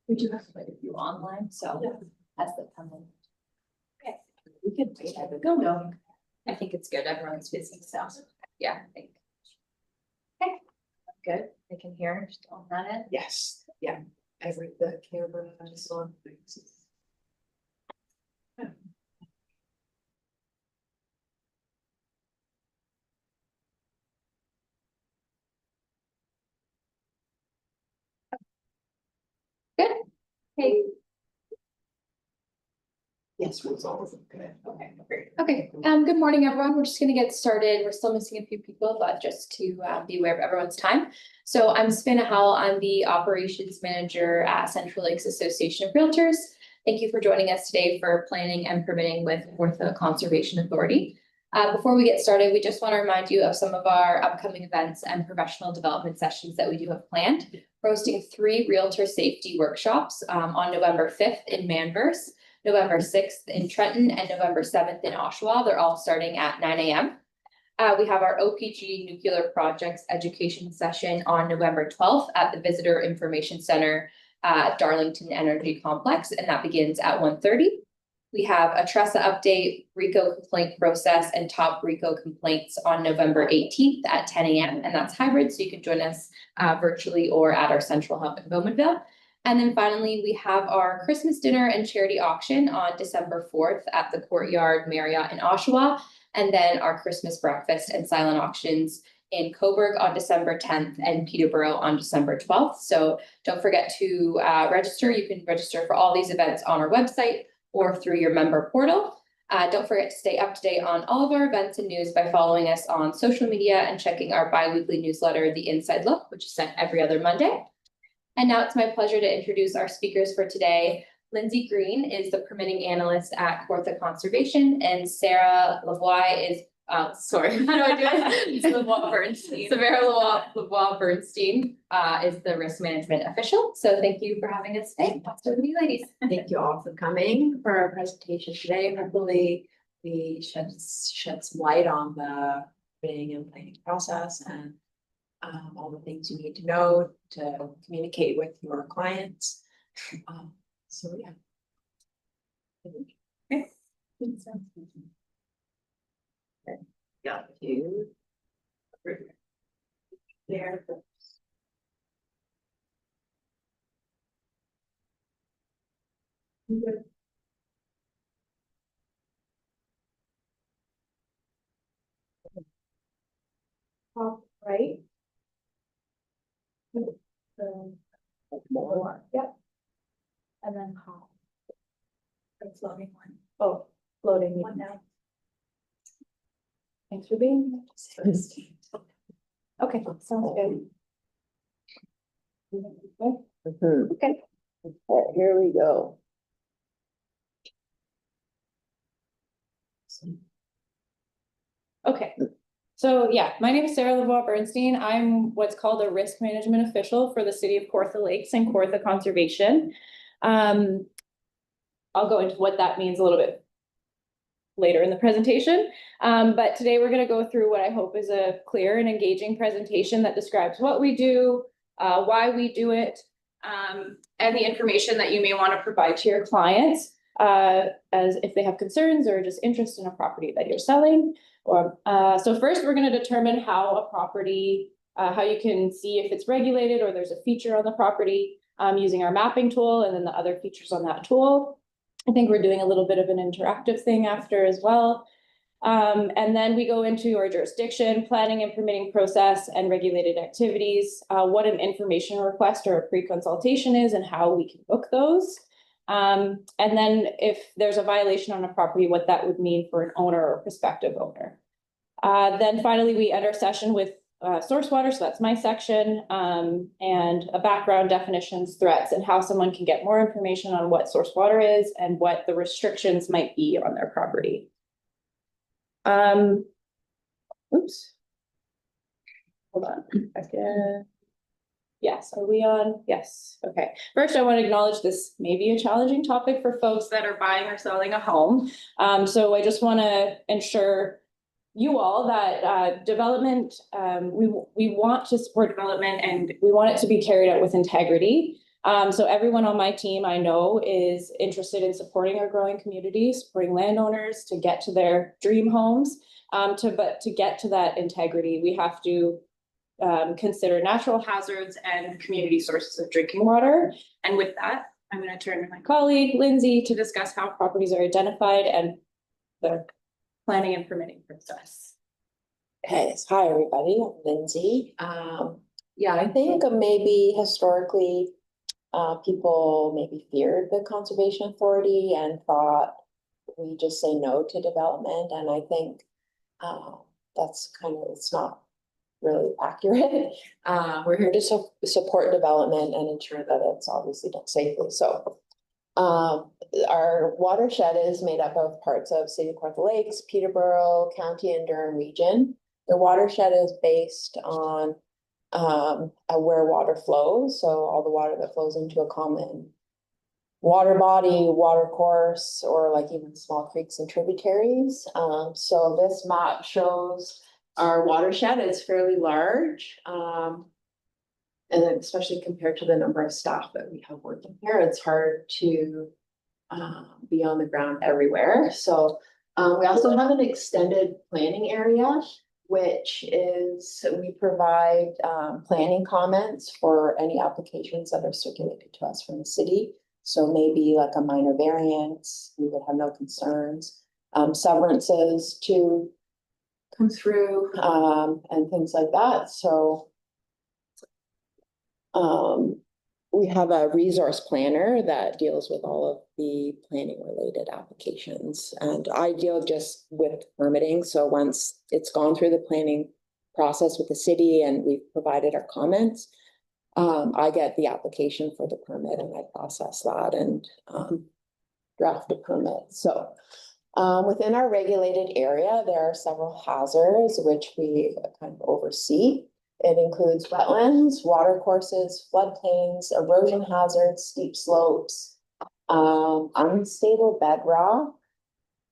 We do have quite a few online, so as they come in. Okay, we could wait. I would go. No, I think it's good. Everyone's busy, so yeah, I think. Okay, good. I can hear. Just on that end. Yes, yeah, the camera is on. Good. Hey. Yes, results. Okay. Okay, great. Okay, good morning, everyone. We're just gonna get started. We're still missing a few people, but just to be aware of everyone's time. So I'm Savannah Howell. I'm the operations manager at Central Lakes Association of Realtors. Thank you for joining us today for planning and permitting with Kawartha Conservation Authority. Before we get started, we just want to remind you of some of our upcoming events and professional development sessions that we do have planned. We're hosting 3 realtor safety workshops on November 5th in Manvers, November 6th in Trenton, and November 7th in Oshawa. They're all starting at 9 a.m. We have our OPG Nuclear Projects Education Session on November 12th at the Visitor Information Center at Darlington Energy Complex, and that begins at 1:30. We have a TRESA update, RICO complaint process, and top RICO complaints on November 18th at 10 a.m. And that's hybrid, so you can join us virtually or at our central hub in Bowmanville. And then finally, we have our Christmas dinner and charity auction on December 4th at the Courtyard Marriott in Oshawa. And then our Christmas breakfast and silent auctions in Coburg on December 10th and Peterborough on December 12th. So don't forget to register. You can register for all these events on our website or through your member portal. Don't forget to stay up to date on all of our events and news by following us on social media and checking our bi-weekly newsletter, The Inside Look, which is sent every other Monday. And now it's my pleasure to introduce our speakers for today. Lindsay Green is the permitting analyst at Kawartha Conservation, and Sarah Lavoie is, sorry, how do I do it? Lavoie Bernstein. Sarah Lavoie Bernstein is the risk management official. So thank you for having us today. Pass over to you, ladies. Thank you all for coming for our presentation today. Hopefully we shed some light on the bidding and planning process and all the things you need to know to communicate with your clients. So yeah. Okay. Got you. There. Good. Top right. More. Yep. And then hop. The floating one. Oh, floating one now. Thanks for being here. Okay, sounds good. Okay. Here we go. Okay, so yeah, my name is Sarah Lavoie Bernstein. I'm what's called a risk management official for the city of Kawartha Lakes and Kawartha Conservation. I'll go into what that means a little bit later in the presentation. But today we're going to go through what I hope is a clear and engaging presentation that describes what we do, why we do it, and the information that you may want to provide to your clients as if they have concerns or just interest in a property that you're selling. So first we're going to determine how a property, how you can see if it's regulated or there's a feature on the property using our mapping tool and then the other features on that tool. I think we're doing a little bit of an interactive thing after as well. And then we go into our jurisdiction, planning and permitting process and regulated activities, what an information request or a pre-consultation is and how we can book those. And then if there's a violation on a property, what that would mean for an owner or prospective owner. Then finally, we end our session with source water, so that's my section, and a background, definitions, threats, and how someone can get more information on what source water is and what the restrictions might be on their property. Oops. Hold on a second. Yes, are we on? Yes, okay. First, I want to acknowledge this may be a challenging topic for folks that are buying or selling a home. So I just want to ensure you all that development, we want to support development and we want it to be carried out with integrity. So everyone on my team I know is interested in supporting our growing community, supporting landowners to get to their dream homes. But to get to that integrity, we have to consider natural hazards and community sources of drinking water. And with that, I'm going to turn to my colleague Lindsay to discuss how properties are identified and the planning and permitting process. Okay, so hi, everybody, I'm Lindsay. Yeah, I think maybe historically, people maybe feared the Conservation Authority and thought we just say no to development, and I think that's kind of, it's not really accurate. We're here to support development and ensure that it's obviously done safely. So our watershed is made up of parts of City of Kawartha Lakes, Peterborough County, and Durham Region. The watershed is based on where water flows, so all the water that flows into a common water body, water course, or like even small creeks and tributaries. So this map shows our watershed. It's fairly large. And then especially compared to the number of staff that we have working here, it's hard to be on the ground everywhere. So we also have an extended planning area, which is we provide planning comments for any applications that are circulated to us from the city. So maybe like a minor variance, we would have no concerns. Severances to come through and things like that. So we have a resource planner that deals with all of the planning related applications, and I deal just with permitting. So once it's gone through the planning process with the city and we've provided our comments, I get the application for the permit and I process that and draft a permit. So within our regulated area, there are several hazards which we kind of oversee. It includes wetlands, water courses, floodplains, erosion hazards, steep slopes, unstable bedrock,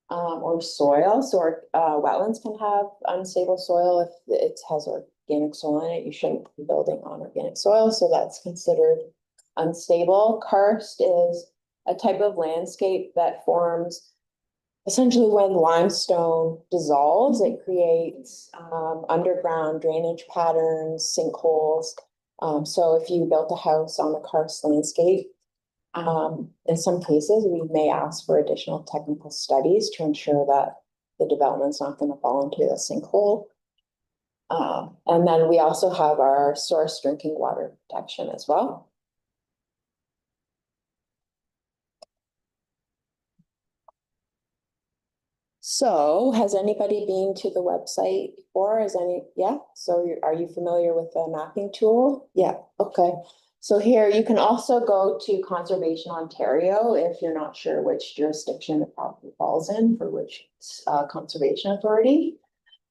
or soil. So wetlands can have unstable soil if it has organic soil in it. You shouldn't be building on organic soil, so that's considered unstable. Karst is a type of landscape that forms essentially when limestone dissolves. It creates underground drainage patterns, sinkholes. So if you built a house on a karst landscape, in some cases, we may ask for additional technical studies to ensure that the development's not going to fall into a sinkhole. And then we also have our source drinking water protection as well. So has anybody been to the website before? Yeah, so are you familiar with the mapping tool? Yeah, okay. So here you can also go to Conservation Ontario if you're not sure which jurisdiction the property falls in for which conservation authority.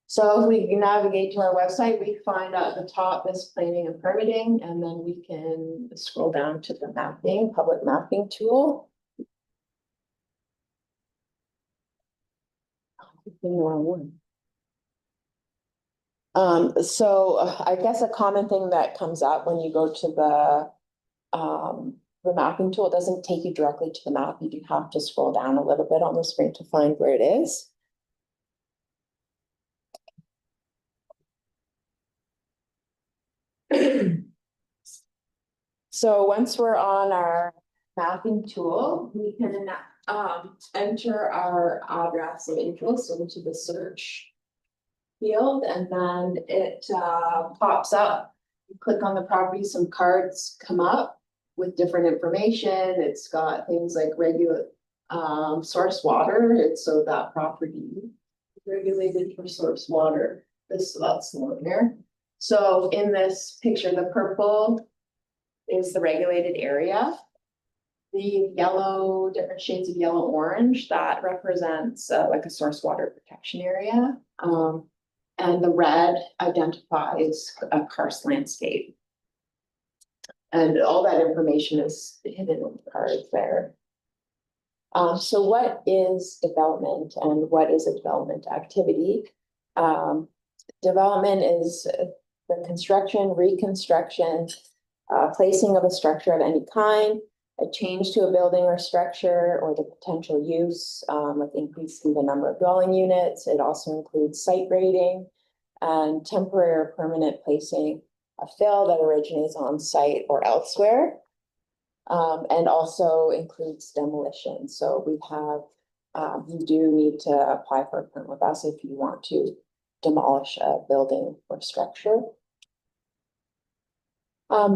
So if we navigate to our website, we find at the top this planning and permitting, and then we can scroll down to the mapping, public mapping tool. In the wrong one. So I guess a common thing that comes up when you go to the mapping tool, it doesn't take you directly to the map. You do have to scroll down a little bit on the screen to find where it is. So once we're on our mapping tool, we can enter our address of interest into the search field, and then it pops up. You click on the property, some cards come up with different information. It's got things like regular source water. It's so that property is regulated for source water. That's the one there. So in this picture, the purple is the regulated area. The yellow, different shades of yellow orange, that represents like a source water protection area. And the red identifies a karst landscape. And all that information is hidden in the cards there. So what is development and what is a development activity? Development is the construction, reconstruction, placing of a structure of any kind, a change to a building or structure, or the potential use, with increasing the number of dwelling units. It also includes site grading and temporary or permanent placing a fill that originates on site or elsewhere. And also includes demolition. So we have, you do need to apply for a permit with us if you want to demolish a building or structure.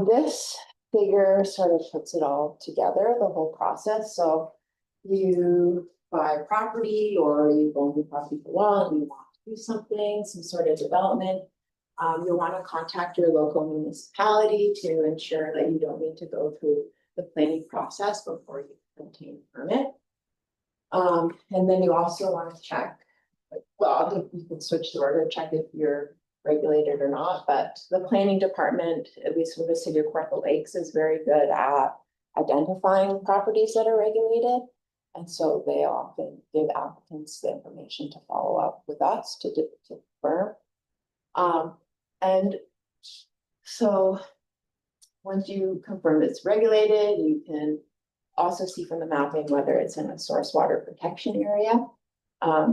This figure sort of puts it all together, the whole process. So you buy a property or you own the property for a while and you want to do something, some sort of development. You'll want to contact your local municipality to ensure that you don't need to go through the planning process before you obtain a permit. And then you also want to check, well, you can switch the order, check if you're regulated or not, but the planning department, at least with the city of Kawartha Lakes, is very good at identifying properties that are regulated. And so they often give applicants the information to follow up with us to confirm. And so once you confirm it's regulated, you can also see from the mapping whether it's in a source water protection area.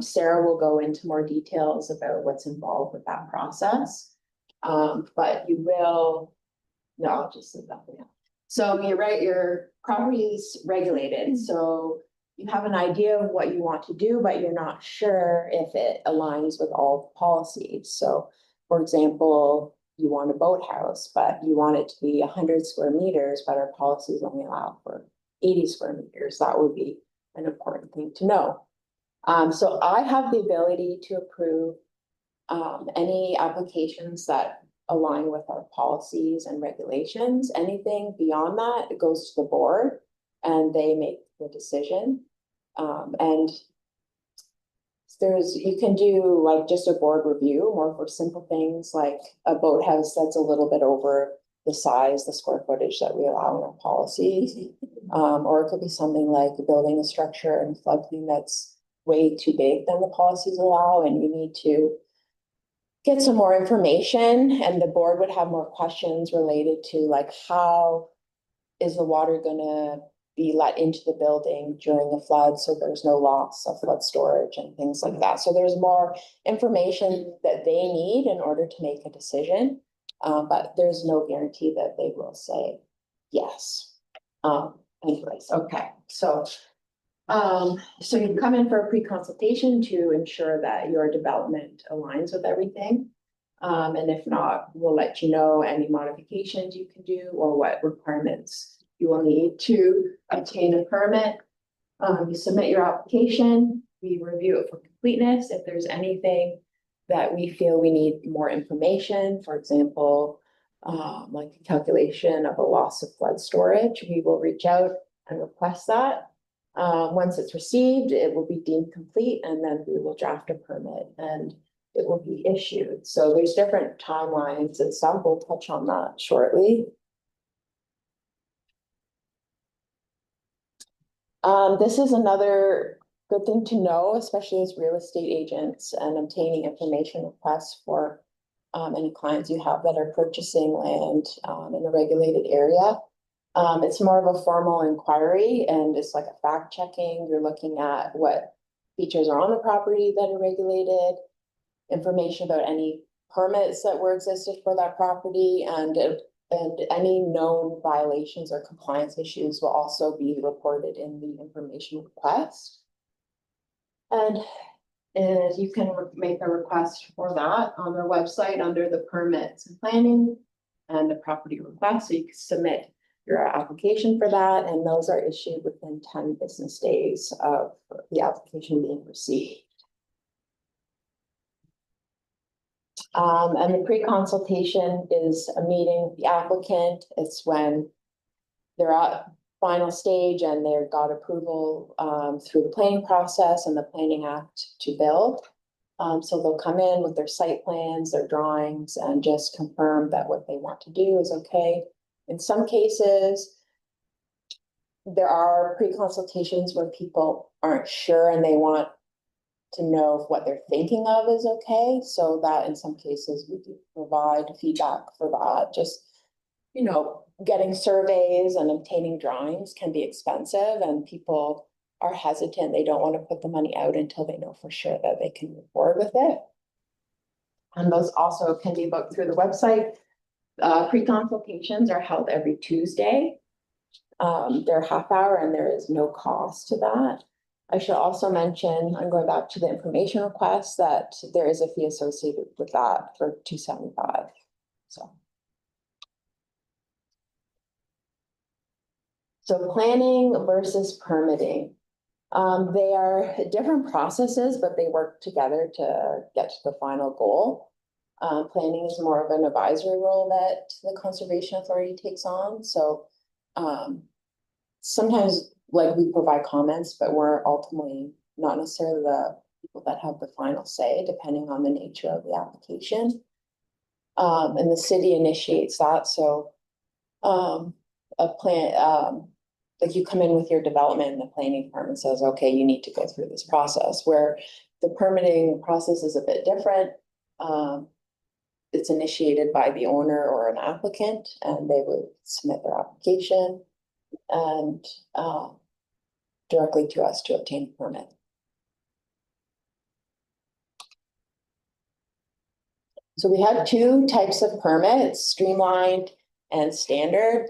Sarah will go into more details about what's involved with that process. But you will, no, I'll just leave that for now. So you're right, your property is regulated, so you have an idea of what you want to do, but you're not sure if it aligns with all the policies. So, for example, you want a boathouse, but you want it to be 100 square meters, but our policies only allow for 80 square meters. That would be an important thing to know. So I have the ability to approve any applications that align with our policies and regulations. Anything beyond that, it goes to the board and they make the decision. And you can do like just a board review, more for simple things like a boathouse that's a little bit over the size, the square footage that we allow in our policies. Or it could be something like building a structure in floodplain that's way too big than the policies allow, and you need to get some more information, and the board would have more questions related to like how is the water gonna be let into the building during a flood, so there's no loss of flood storage and things like that. So there's more information that they need in order to make a decision, but there's no guarantee that they will say yes. Anyways, okay, so you come in for a pre-consultation to ensure that your development aligns with everything. And if not, we'll let you know any modifications you can do or what requirements you will need to obtain a permit. You submit your application, we review it for completeness. If there's anything that we feel we need more information, for example, like a calculation of a loss of flood storage, we will reach out and request that. Once it's received, it will be deemed complete, and then we will draft a permit and it will be issued. So there's different timelines and stuff. We'll touch on that shortly. This is another good thing to know, especially as real estate agents and obtaining information requests for any clients you have that are purchasing land in a regulated area. It's more of a formal inquiry, and it's like a fact checking. You're looking at what features are on the property that are regulated, information about any permits that were existed for that property, and any known violations or compliance issues will also be reported in the information request. And you can make a request for that on their website under the permits and planning and the property request. So you can submit your application for that, and those are issued within 10 business days of the application being received. And the pre-consultation is a meeting with the applicant. It's when they're at final stage and they've got approval through the planning process and the Planning Act to build. So they'll come in with their site plans, their drawings, and just confirm that what they want to do is okay. In some cases, there are pre-consultations where people aren't sure and they want to know if what they're thinking of is okay. So that in some cases we do provide feedback for that. Just, you know, getting surveys and obtaining drawings can be expensive and people are hesitant. They don't want to put the money out until they know for sure that they can move forward with it. And those also can be booked through the website. Pre-consultations are held every Tuesday. They're half hour and there is no cost to that. I should also mention, I'm going back to the information request, that there is a fee associated with that for $275. So planning versus permitting. They are different processes, but they work together to get to the final goal. Planning is more of an advisory role that the Conservation Authority takes on. So sometimes like we provide comments, but we're ultimately not necessarily the people that have the final say, depending on the nature of the application. And the city initiates that. So a plan, like you come in with your development and the planning department says, okay, you need to go through this process, where the permitting process is a bit different. It's initiated by the owner or an applicant, and they would submit their application and directly to us to obtain a permit. So we have two types of permits, streamlined and standard.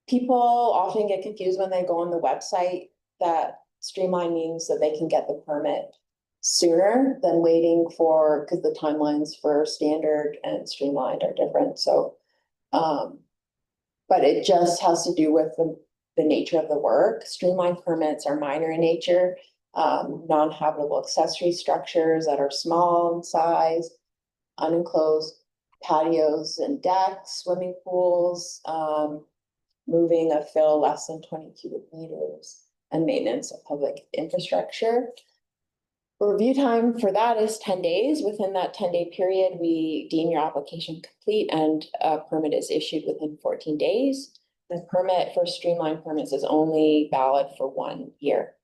People often get confused when they go on the website that streamlined means that they can get the permit sooner than waiting for, because the timelines for standard and streamlined are different. So, but it just has to do with the nature of the work. Streamlined permits are minor in nature, non-habitable accessory structures that are small in size, unenclosed patios and decks, swimming pools, moving a fill less than 20 cubic meters, and maintenance of public infrastructure. Review time for that is 10 days. Within that 10-day period, we deem your application complete and a permit is issued within 14 days. The permit for streamlined permits is only valid for 1 year.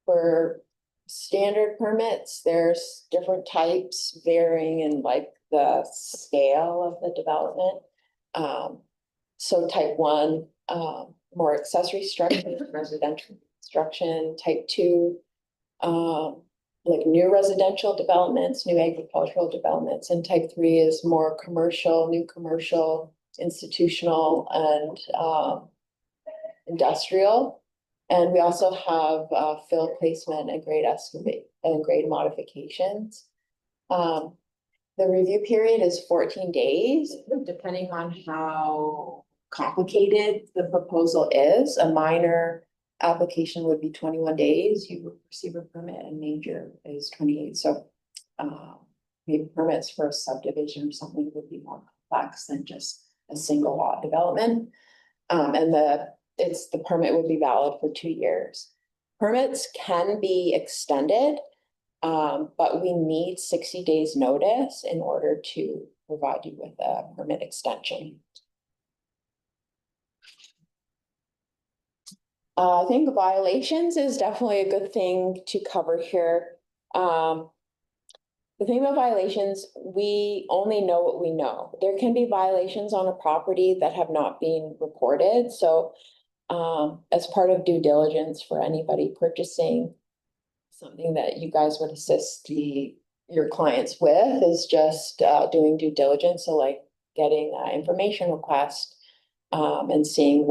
For standard permits, there's different types varying in like the scale of the development. So type 1, more accessory structure, residential construction. Type 2, like new residential developments, new agricultural developments. And type 3 is more commercial, new commercial, institutional, and industrial. And we also have fill placement and grade excavate and grade modifications. The review period is 14 days, depending on how complicated the proposal is. A minor application would be 21 days. You would receive a permit, and major is 28. So maybe permits for a subdivision or something would be more complex than just a single lot development. And the permit would be valid for 2 years. Permits can be extended, but we need 60 days notice in order to provide you with a permit extension. I think violations is definitely a good thing to cover here. The thing about violations, we only know what we know. There can be violations on a property that have not been reported. So as part of due diligence for anybody purchasing, something that you guys would assist your clients with is just doing due diligence. So like getting an information request and seeing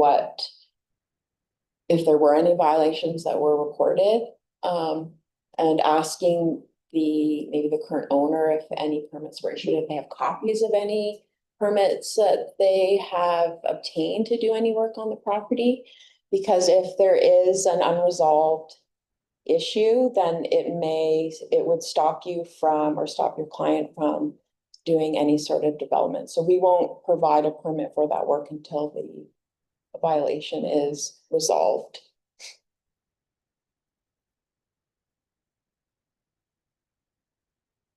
if there were any violations that were reported, and asking maybe the current owner if any permits were issued, if they have copies of any permits that they have obtained to do any work on the property. Because if there is an unresolved issue, then it would stop you from, or stop your client from doing any sort of development. So we won't provide a permit for that work until the violation is resolved.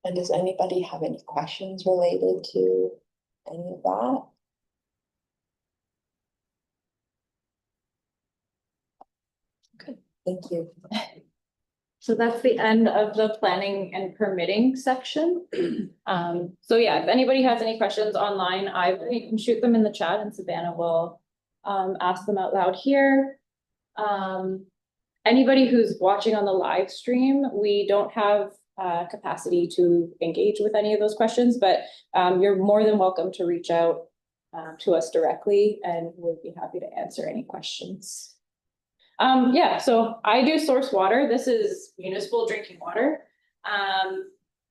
And does anybody have any questions related to any of that? Good, thank you. So that's the end of the planning and permitting section. So yeah, if anybody has any questions online, you can shoot them in the chat and Savannah will ask them out loud here. Anybody who's watching on the live stream, we don't have capacity to engage with any of those questions, but you're more than welcome to reach out to us directly, and we'll be happy to answer any questions. Yeah, so I do source water. This is municipal drinking water.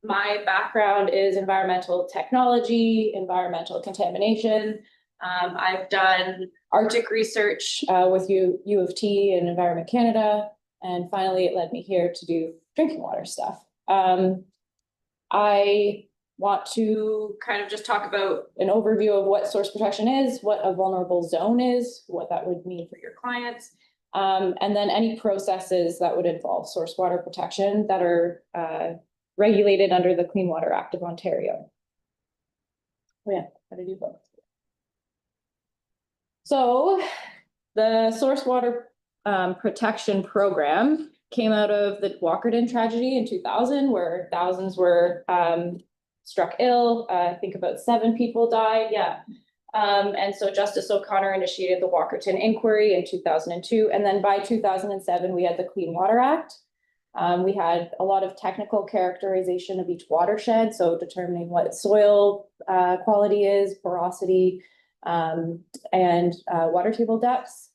My background is environmental technology, environmental contamination. I've done Arctic research with U of T and Environment Canada, and finally it led me here to do drinking water stuff. I want to kind of just talk about an overview of what source protection is, what a vulnerable zone is, what that would mean for your clients, and then any processes that would involve source water protection that are regulated under the Clean Water Act of Ontario. Oh yeah, how to do both. So the source water protection program came out of the Walkerton tragedy in 2000, where thousands were struck ill. I think about 7 people died. Yeah. And so Justice O'Connor initiated the Walkerton inquiry in 2002. And then by 2007, we had the Clean Water Act. We had a lot of technical characterization of each watershed, so determining what soil quality is, porosity, and water table depths.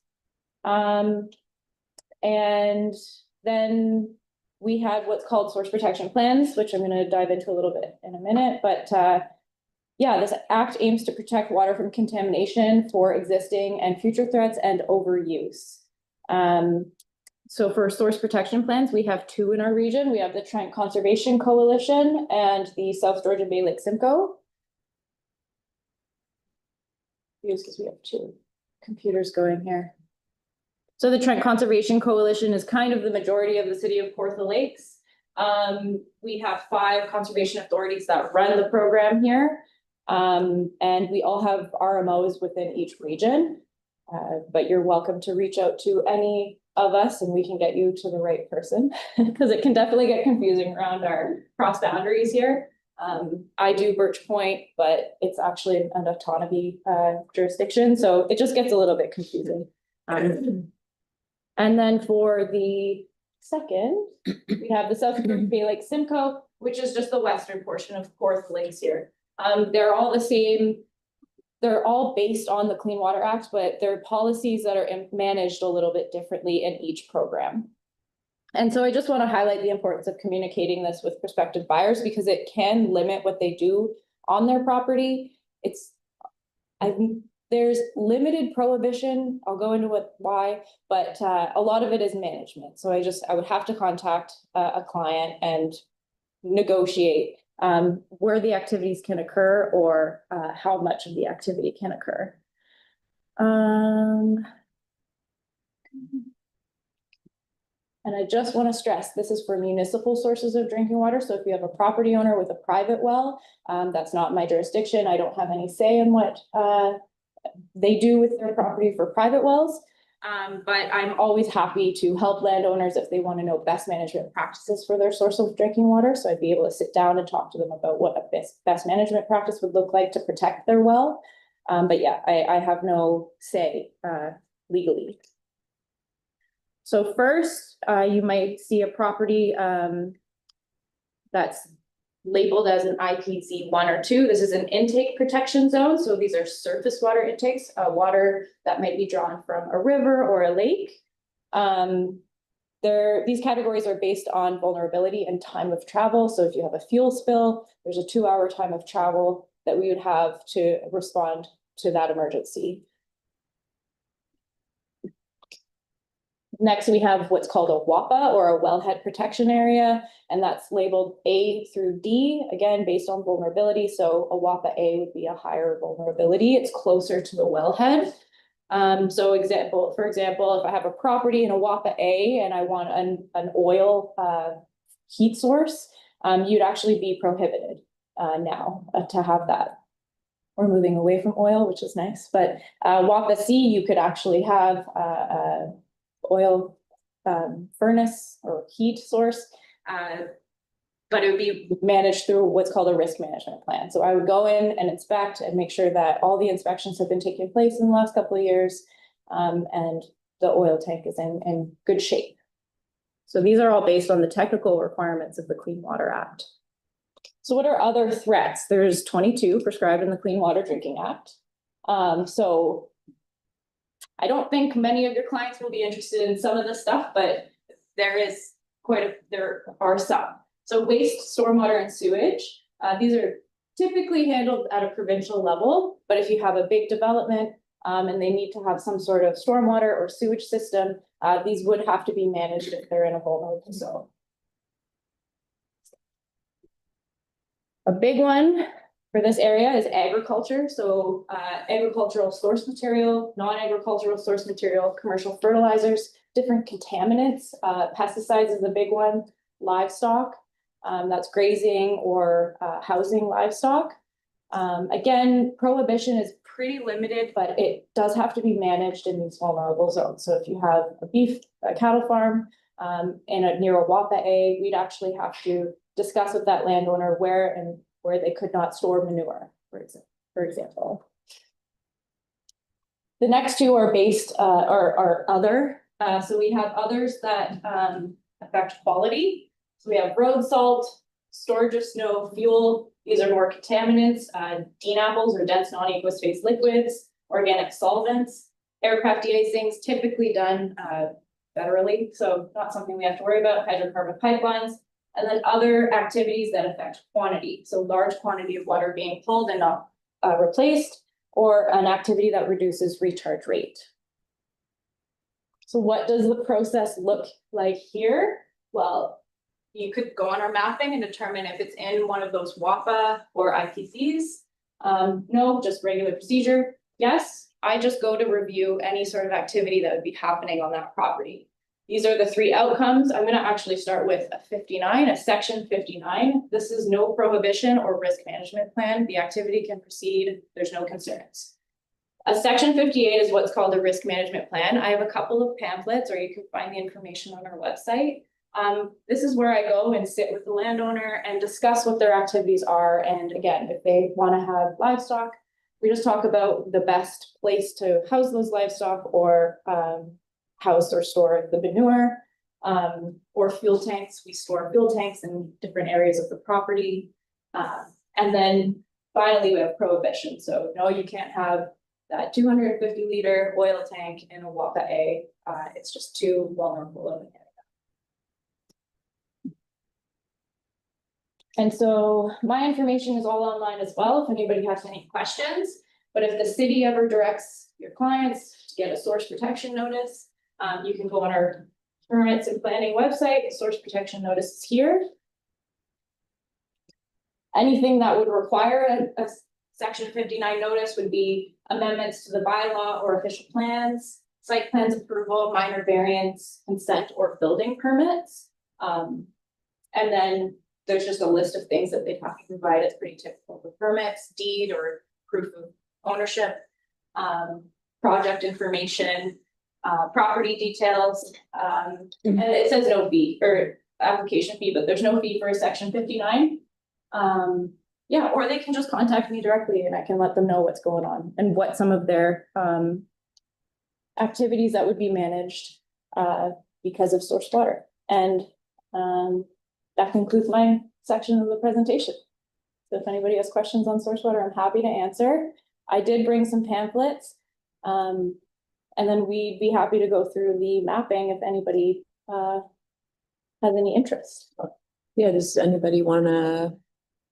And then we had what's called source protection plans, which I'm going to dive into a little bit in a minute. But yeah, this act aims to protect water from contamination for existing and future threats and overuse. So for source protection plans, we have 2 in our region. We have the Trent Conservation Coalition and the South Georgian Bay Lake Simcoe. Because we have 2 computers going here. So the Trent Conservation Coalition is kind of the majority of the city of Kawartha Lakes. We have 5 conservation authorities that run the program here. And we all have RMOs within each region. But you're welcome to reach out to any of us and we can get you to the right person because it can definitely get confusing around our cross boundaries here. I do Birch Point, but it's actually an autonomy jurisdiction, so it just gets a little bit confusing. And then for the second, we have the South Georgian Bay Lake Simcoe, which is just the western portion of Kawartha Lakes here. They're all the same. They're all based on the Clean Water Act, but they're policies that are managed a little bit differently in each program. And so I just want to highlight the importance of communicating this with prospective buyers because it can limit what they do on their property. There's limited prohibition. I'll go into why, but a lot of it is management. So I would have to contact a client and negotiate where the activities can occur or how much of the activity can occur. And I just want to stress, this is for municipal sources of drinking water. So if you have a property owner with a private well, that's not my jurisdiction. I don't have any say in what they do with their property for private wells. But I'm always happy to help landowners if they want to know best management practices for their source of drinking water. So I'd be able to sit down and talk to them about what a best management practice would look like to protect their well. But yeah, I have no say legally. So first, you might see a property that's labeled as an IPZ 1 or 2. This is an intake protection zone. So these are surface water intakes, water that might be drawn from a river or a lake. These categories are based on vulnerability and time of travel. So if you have a fuel spill, there's a 2-hour time of travel that we would have to respond to that emergency. Next, we have what's called a WAPA or a wellhead protection area, and that's labeled A through D, again, based on vulnerability. So a WAPA A would be a higher vulnerability. It's closer to the wellhead. For example, if I have a property in a WAPA A and I want an oil heat source, you'd actually be prohibited now to have that. We're moving away from oil, which is nice, but WAPA C, you could actually have oil furnace or heat source, but it would be managed through what's called a risk management plan. So I would go in and inspect and make sure that all the inspections have been taking place in the last couple of years and the oil tank is in good shape. So these are all based on the technical requirements of the Clean Water Act. So what are other threats? There's 22 prescribed in the Clean Water Drinking Act. So I don't think many of your clients will be interested in some of this stuff, but there are some. So waste, stormwater, and sewage. These are typically handled at a provincial level, but if you have a big development and they need to have some sort of stormwater or sewage system, these would have to be managed if they're in a vulnerable zone. A big one for this area is agriculture. So agricultural source material, non-agricultural source material, commercial fertilizers, different contaminants, pesticides is a big one, livestock, that's grazing or housing livestock. Again, prohibition is pretty limited, but it does have to be managed in these vulnerable zones. So if you have a cattle farm near a WAPA, we'd actually have to discuss with that landowner where they could not store manure, for example. The next two are based are other. So we have others that affect quality. So we have road salt, storage of snow, fuel. These are more contaminants, DNAPs or dense non-aqueous phase liquids, organic solvents, aircraft de-icings, typically done federally, so not something we have to worry about, hydrocarbon pipelines, and then other activities that affect quantity. So large quantity of water being pulled and not replaced, or an activity that reduces recharge rate. So what does the process look like here? Well, you could go on our mapping and determine if it's in one of those WAPA or IPCs. No, just regular procedure. Yes, I just go to review any sort of activity that would be happening on that property. These are the three outcomes. I'm going to actually start with a 59, a section 59. This is no prohibition or risk management plan. The activity can proceed. There's no concerns. A section 58 is what's called a risk management plan. I have a couple of pamphlets, or you can find the information on our website. This is where I go and sit with the landowner and discuss what their activities are. And again, if they want to have livestock, we just talk about the best place to house those livestock, or house or store the manure, or fuel tanks. We store fuel tanks in different areas of the property. And then finally, we have prohibition. So no, you can't have that 250 liter oil tank in a WAPA A. It's just too vulnerable of an area. And so my information is all online as well, if anybody has any questions. But if the city ever directs your clients to get a source protection notice, you can go on our permits and planning website. The source protection notice is here. Anything that would require a section 59 notice would be amendments to the bylaw or official plans, site plans approval, minor variance, consent, or building permits. And then there's just a list of things that they'd have to provide. It's pretty typical for permits, deed or proof of ownership, project information, property details, and it says no fee or application fee, but there's no fee for a section 59. Yeah, or they can just contact me directly and I can let them know what's going on and what some of their activities that would be managed because of source water. And that concludes my section of the presentation. So if anybody has questions on source water, I'm happy to answer. I did bring some pamphlets, and then we'd be happy to go through the mapping if anybody has any interest. Yeah, does anybody wanna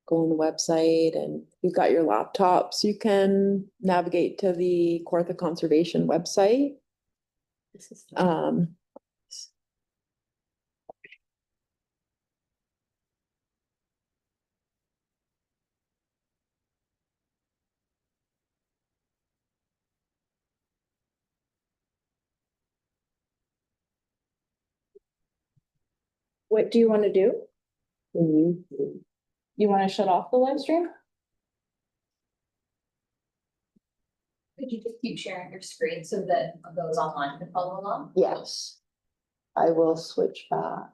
go on the website, and you've got your laptops, you can navigate to the Kawartha Conservation website. What do you want to do? Mhm. You want to shut off the live stream? Could you just keep sharing your screen so that those online can follow along? Yes. I will switch back.